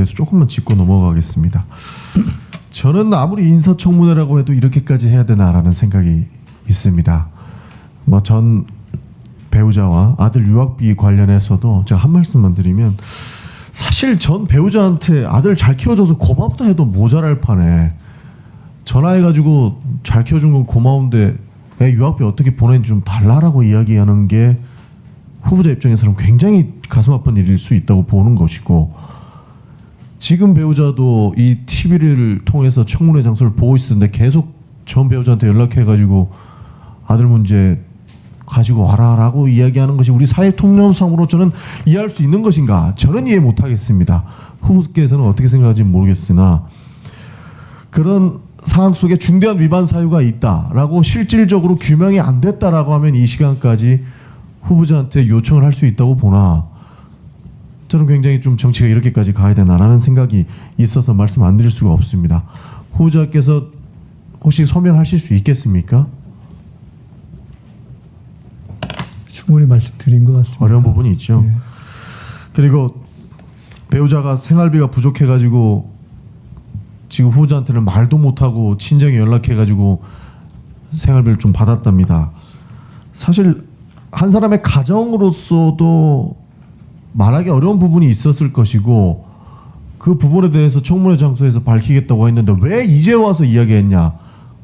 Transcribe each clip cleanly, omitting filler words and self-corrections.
대해서 조금만 짚고 넘어가겠습니다. 저는 아무리 인사청문회라고 해도 이렇게까지 해야 되나라는 생각이 있습니다. 뭐 전 배우자와 아들 유학비 관련해서도 제가 한 말씀만 드리면, 사실 전 배우자한테 아들 잘 키워줘서 고맙다 해도 모자랄 판에 전화해가지고 잘 키워준 건 고마운데 애 유학비 어떻게 보내는지 좀 달라라고 이야기하는 게 후보자 입장에서는 굉장히 가슴 아픈 일일 수 있다고 보는 것이고, 지금 배우자도 이 TV를 통해서 청문회 장소를 보고 있었는데 계속 전 배우자한테 연락해가지고 아들 문제 가지고 와라라고 이야기하는 것이 우리 사회 통념상으로 저는 이해할 수 있는 것인가? 저는 이해 못하겠습니다. 후보께서는 어떻게 생각하는지 모르겠으나, 그런 상황 속에 중대한 위반 사유가 있다라고 실질적으로 규명이 안 됐다라고 하면 이 시간까지 후보자한테 요청을 할 수 있다고 보나, 저는 굉장히 좀 정치가 이렇게까지 가야 되나라는 생각이 있어서 말씀 안 드릴 수가 없습니다. 후보자께서 혹시 소명하실 수 있겠습니까? 충분히 말씀드린 것 같습니다. 어려운 부분이 있죠. 예. 그리고 배우자가 생활비가 부족해가지고 지금 후보자한테는 말도 못하고 친정에 연락해가지고 생활비를 좀 받았답니다. 사실 한 사람의 가정으로서도 말하기 어려운 부분이 있었을 것이고, 그 부분에 대해서 청문회 장소에서 밝히겠다고 했는데 왜 이제 와서 이야기했냐?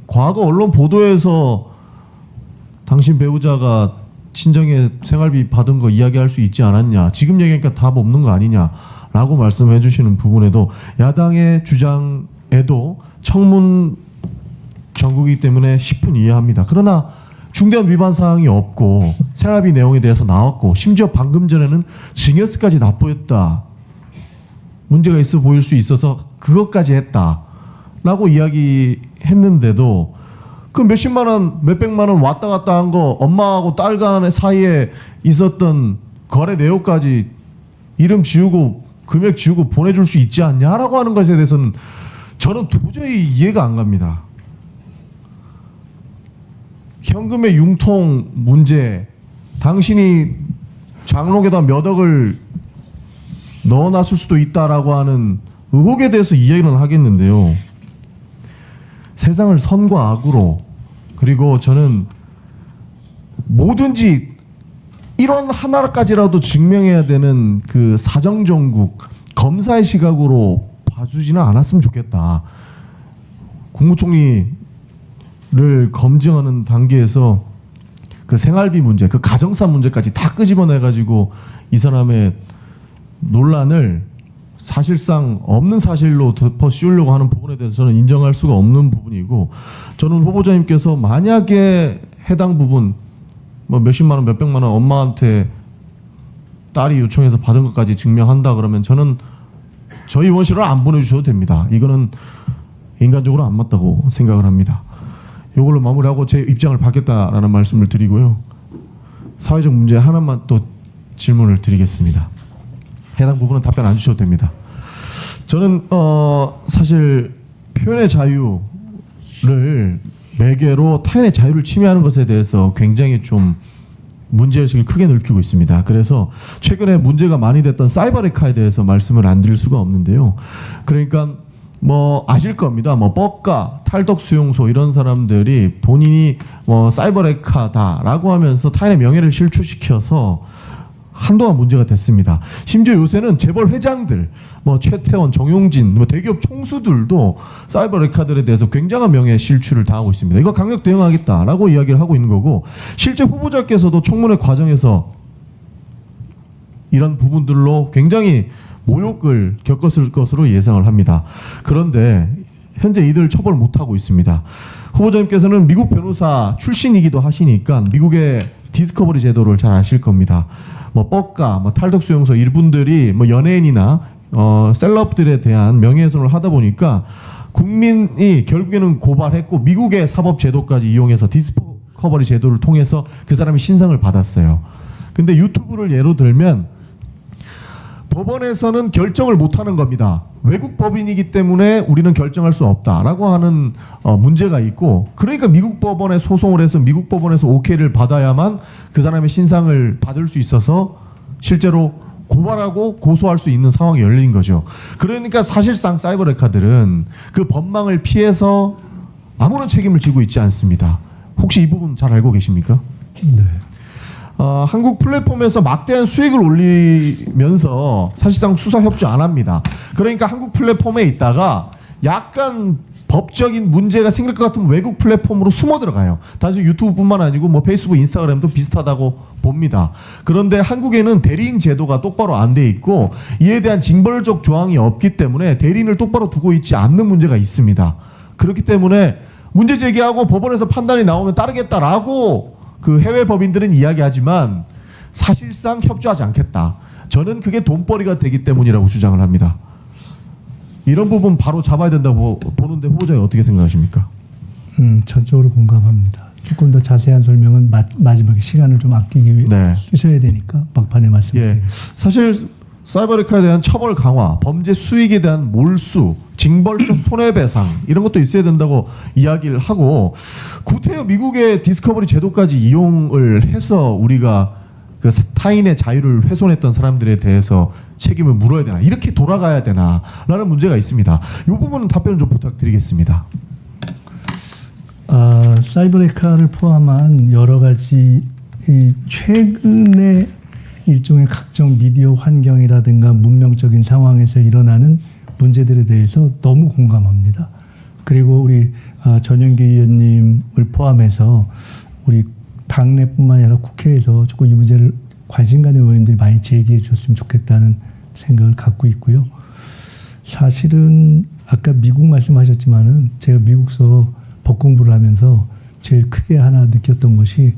과거 언론 보도에서 당신 배우자가 친정에 생활비 받은 거 이야기할 수 있지 않았냐? 지금 얘기하니까 답 없는 거 아니냐라고 말씀해 주시는 부분에도 야당의 주장에도 청문 정국이기 때문에 10분 이해합니다. 그러나 중대한 위반 사항이 없고 생활비 내용에 대해서 나왔고, 심지어 방금 전에는 증여세까지 납부했다, 문제가 있어 보일 수 있어서 그것까지 했다라고 이야기했는데도 그 몇십만 원, 몇백만 원 왔다 갔다 한 거, 엄마하고 딸 간의 사이에 있었던 거래 내역까지 이름 지우고 금액 지우고 보내줄 수 있지 않냐라고 하는 것에 대해서는 저는 도저히 이해가 안 갑니다. 현금의 융통 문제, 당신이 장롱에다 몇 억을 넣어놨을 수도 있다라고 하는 의혹에 대해서 이야기는 하겠는데요. 세상을 선과 악으로, 그리고 저는 뭐든지 1원 하나까지라도 증명해야 되는 그 사정정국, 검사의 시각으로 봐주지는 않았으면 좋겠다. 국무총리를 검증하는 단계에서 그 생활비 문제, 그 가정사 문제까지 다 끄집어내가지고 이 사람의 논란을 사실상 없는 사실로 덮어 씌우려고 하는 부분에 대해서 저는 인정할 수가 없는 부분이고, 저는 후보자님께서 만약에 해당 부분 뭐 몇십만 원, 몇백만 원 엄마한테 딸이 요청해서 받은 것까지 증명한다 그러면 저는 저희 의원실을 안 보내주셔도 됩니다. 이거는 인간적으로 안 맞다고 생각을 합니다. 이걸로 마무리하고 제 입장을 받겠다라는 말씀을 드리고요. 사회적 문제 하나만 또 질문을 드리겠습니다. 해당 부분은 답변 안 주셔도 됩니다. 저는 사실 표현의 자유를 매개로 타인의 자유를 침해하는 것에 대해서 굉장히 좀 문제의식을 크게 넓히고 있습니다. 그래서 최근에 문제가 많이 됐던 사이버레카에 대해서 말씀을 안 드릴 수가 없는데요. 그러니까 뭐 아실 겁니다. 뭐 뻑가, 탈덕수용소 이런 사람들이 본인이 뭐 사이버레카다라고 하면서 타인의 명예를 실추시켜서 한동안 문제가 됐습니다. 심지어 요새는 재벌 회장들, 뭐 최태원, 정용진, 뭐 대기업 총수들도 사이버 레카들에 대해서 굉장한 명예 실추를 당하고 있습니다. 이거 강력 대응하겠다라고 이야기를 하고 있는 거고, 실제 후보자께서도 청문회 과정에서 이런 부분들로 굉장히 모욕을 겪었을 것으로 예상을 합니다. 그런데 현재 이들 처벌 못하고 있습니다. 후보자님께서는 미국 변호사 출신이기도 하시니까 미국의 디스커버리 제도를 잘 아실 겁니다. 뭐 뻑가, 뭐 탈덕수용소 이분들이 뭐 연예인이나 셀럽들에 대한 명예훼손을 하다 보니까 국민이 결국에는 고발했고 미국의 사법 제도까지 이용해서 디스커버리 제도를 통해서 그 사람이 신상을 받았어요. 근데 유튜브를 예로 들면 법원에서는 결정을 못하는 겁니다. 외국 법인이기 때문에 우리는 결정할 수 없다라고 하는 문제가 있고, 그러니까 미국 법원에 소송을 해서 미국 법원에서 오케이를 받아야만 그 사람의 신상을 받을 수 있어서 실제로 고발하고 고소할 수 있는 상황이 열린 거죠. 그러니까 사실상 사이버레카들은 그 법망을 피해서 아무런 책임을 지고 있지 않습니다. 혹시 이 부분 잘 알고 계십니까? 네. 한국 플랫폼에서 막대한 수익을 올리면서 사실상 수사 협조 안 합니다. 그러니까 한국 플랫폼에 있다가 약간 법적인 문제가 생길 것 같으면 외국 플랫폼으로 숨어 들어가요. 단순히 유튜브뿐만 아니고 뭐 페이스북, 인스타그램도 비슷하다고 봅니다. 그런데 한국에는 대리인 제도가 똑바로 안 돼 있고 이에 대한 징벌적 조항이 없기 때문에 대리인을 똑바로 두고 있지 않는 문제가 있습니다. 그렇기 때문에 문제 제기하고 법원에서 판단이 나오면 따르겠다라고 그 해외 법인들은 이야기하지만 사실상 협조하지 않겠다. 저는 그게 돈벌이가 되기 때문이라고 주장을 합니다. 이런 부분 바로 잡아야 된다고 보는데 후보자님 어떻게 생각하십니까? 전적으로 공감합니다. 조금 더 자세한 설명은 마지막에 시간을 좀 아끼기 위해 네. 주셔야 되니까 막판에 말씀드리겠습니다. 사실 사이버레카에 대한 처벌 강화, 범죄 수익에 대한 몰수, 징벌적 손해배상 이런 것도 있어야 된다고 이야기를 하고 구태여 미국의 디스커버리 제도까지 이용을 해서 우리가 그 타인의 자유를 훼손했던 사람들에 대해서 책임을 물어야 되나 이렇게 돌아가야 되나라는 문제가 있습니다. 이 부분은 답변을 좀 부탁드리겠습니다. 사이버레카를 포함한 여러 가지 최근의 일종의 각종 미디어 환경이라든가 문명적인 상황에서 일어나는 문제들에 대해서 너무 공감합니다. 그리고 우리 전영기 의원님을 포함해서 우리 당내뿐만 아니라 국회에서 조금 이 문제를 관심 가는 의원님들이 많이 제기해 주셨으면 좋겠다는 생각을 갖고 있고요. 사실은 아까 미국 말씀하셨지만은 제가 미국서 법 공부를 하면서 제일 크게 하나 느꼈던 것이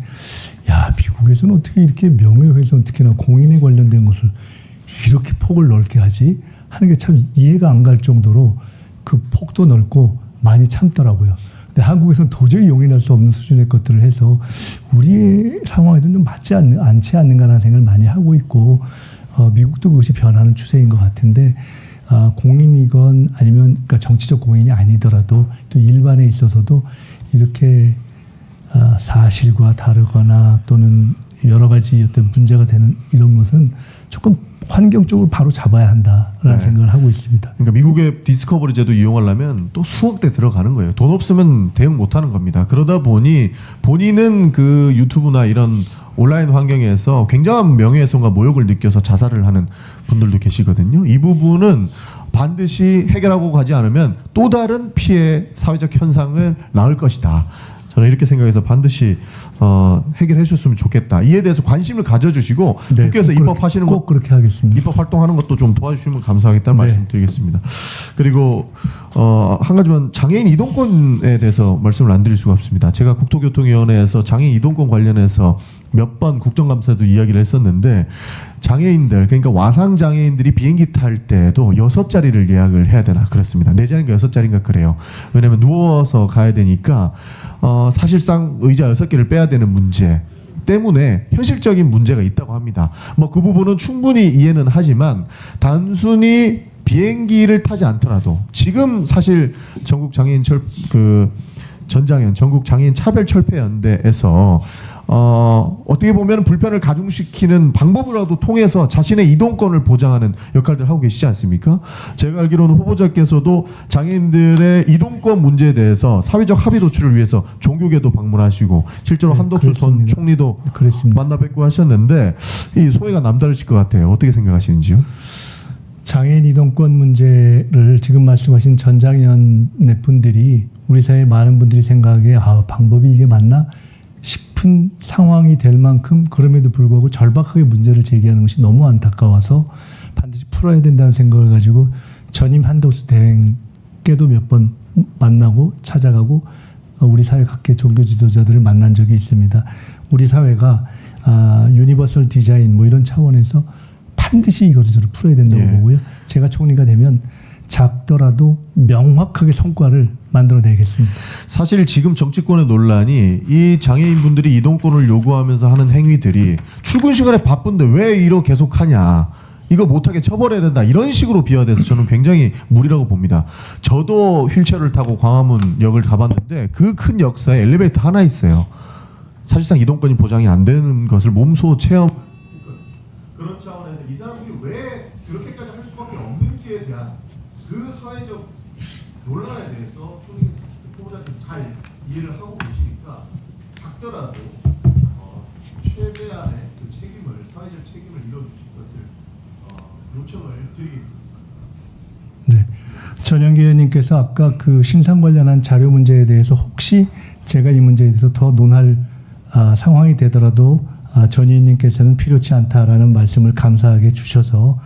야, 미국에서는 어떻게 이렇게 명예훼손 특히나 공인에 관련된 것을 이렇게 폭을 넓게 하지 하는 게 참 이해가 안 갈 정도로 그 폭도 넓고 많이 참더라고요. 근데 한국에서는 도저히 용인할 수 없는 수준의 것들을 해서 우리의 상황에도 좀 맞지 않지 않는가라는 생각을 많이 하고 있고 미국도 그것이 변하는 추세인 것 같은데 공인이건 아니면 그러니까 정치적 공인이 아니더라도 또 일반에 있어서도 이렇게 사실과 다르거나 또는 여러 가지 어떤 문제가 되는 이런 것은 조금 환경적으로 바로 잡아야 한다라는 생각을 하고 있습니다. 그러니까 미국의 디스커버리 제도 이용하려면 또 수억대 들어가는 거예요. 돈 없으면 대응 못하는 겁니다. 그러다 보니 본인은 그 유튜브나 이런 온라인 환경에서 굉장한 명예훼손과 모욕을 느껴서 자살을 하는 분들도 계시거든요. 이 부분은 반드시 해결하고 가지 않으면 또 다른 피해 사회적 현상을 낳을 것이다. 저는 이렇게 생각해서 반드시 해결해 주셨으면 좋겠다. 이에 대해서 관심을 가져주시고 네, 국회에서 입법하시는 꼭 그렇게 하겠습니다. 입법 활동하는 것도 좀 도와주시면 감사하겠다는 네. 말씀드리겠습니다. 그리고 한 가지만 장애인 이동권에 대해서 말씀을 안 드릴 수가 없습니다. 제가 국토교통위원회에서 장애인 이동권 관련해서 몇 번 국정감사도 이야기를 했었는데 장애인들 그러니까 와상 장애인들이 비행기 탈 때도 6자리를 예약을 해야 되나 그렇습니다. 4자리인가 6자리인가 그래요. 왜냐하면 누워서 가야 되니까 사실상 의자 6개를 빼야 되는 문제 때문에 현실적인 문제가 있다고 합니다. 뭐 그 부분은 충분히 이해는 하지만 단순히 비행기를 타지 않더라도 지금 사실 전국 장애인 전장현 전국 장애인 차별철폐연대에서 어떻게 보면 불편을 가중시키는 방법이라도 통해서 자신의 이동권을 보장하는 역할들을 하고 계시지 않습니까? 제가 알기로는 후보자께서도 장애인들의 이동권 문제에 대해서 사회적 합의 도출을 위해서 종교계도 방문하시고 실제로 네, 한덕수 전 그렇습니다. 총리도 그렇습니다. 만나 뵙고 하셨는데 이 소회가 남다르실 것 같아요. 어떻게 생각하시는지요? 장애인 이동권 문제를 지금 말씀하신 전장현의 분들이 우리 사회 많은 분들이 생각하기에 방법이 이게 맞나 싶은 상황이 될 만큼 그럼에도 불구하고 절박하게 문제를 제기하는 것이 너무 안타까워서 반드시 풀어야 된다는 생각을 가지고 전임 한덕수 대행께도 몇 번 만나고 찾아가고 우리 사회 각계 종교 지도자들을 만난 적이 있습니다. 우리 사회가 유니버설 디자인 뭐 이런 차원에서 반드시 이것을 풀어야 된다고 보고요. 제가 총리가 되면 작더라도 명확하게 성과를 만들어내겠습니다. 사실 지금 정치권의 논란이 이 장애인분들이 이동권을 요구하면서 하는 행위들이 출근 시간에 바쁜데 왜 이러 계속하냐. 이거 못하게 처벌해야 된다. 이런 식으로 비화돼서 저는 굉장히 무리라고 봅니다. 저도 휠체어를 타고 광화문역을 가봤는데 그 큰 역사에 엘리베이터 하나 있어요. 사실상 이동권이 보장이 안 되는 것을 몸소 체험. 그런 차원에서 이 사람들이 왜 그 사회적 논란에 대해서 초등학생 후보자님 잘 이해를 하고 계시니까 작더라도 최대한의 그 책임을 사회적 책임을 이뤄주실 것을 요청을 드리겠습니다. 네. 전영기 의원님께서 아까 그 신상 관련한 자료 문제에 대해서 혹시 제가 이 문제에 대해서 더 논할 상황이 되더라도 전 의원님께서는 필요치 않다라는 말씀을 감사하게 주셔서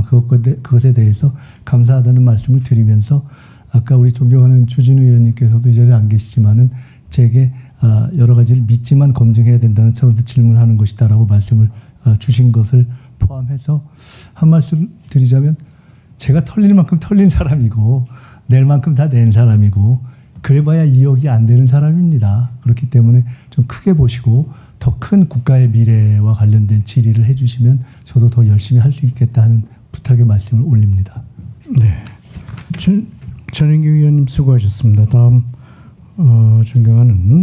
그것에 대해서 감사하다는 말씀을 드리면서 아까 우리 존경하는 주진우 의원님께서도 이 자리에 안 계시지만은 제게 여러 가지를 믿지만 검증해야 된다는 차원에서 질문하는 것이다라고 말씀을 주신 것을 포함해서 한 말씀 드리자면 제가 털릴 만큼 털린 사람이고 낼 만큼 다 낸 사람이고 그래봐야 2억이 안 되는 사람입니다. 그렇기 때문에 좀 크게 보시고 더 큰 국가의 미래와 관련된 질의를 해주시면 저도 더 열심히 할 수 있겠다 하는 부탁의 말씀을 올립니다. 네. 전인기 위원님 수고하셨습니다. 다음 존경하는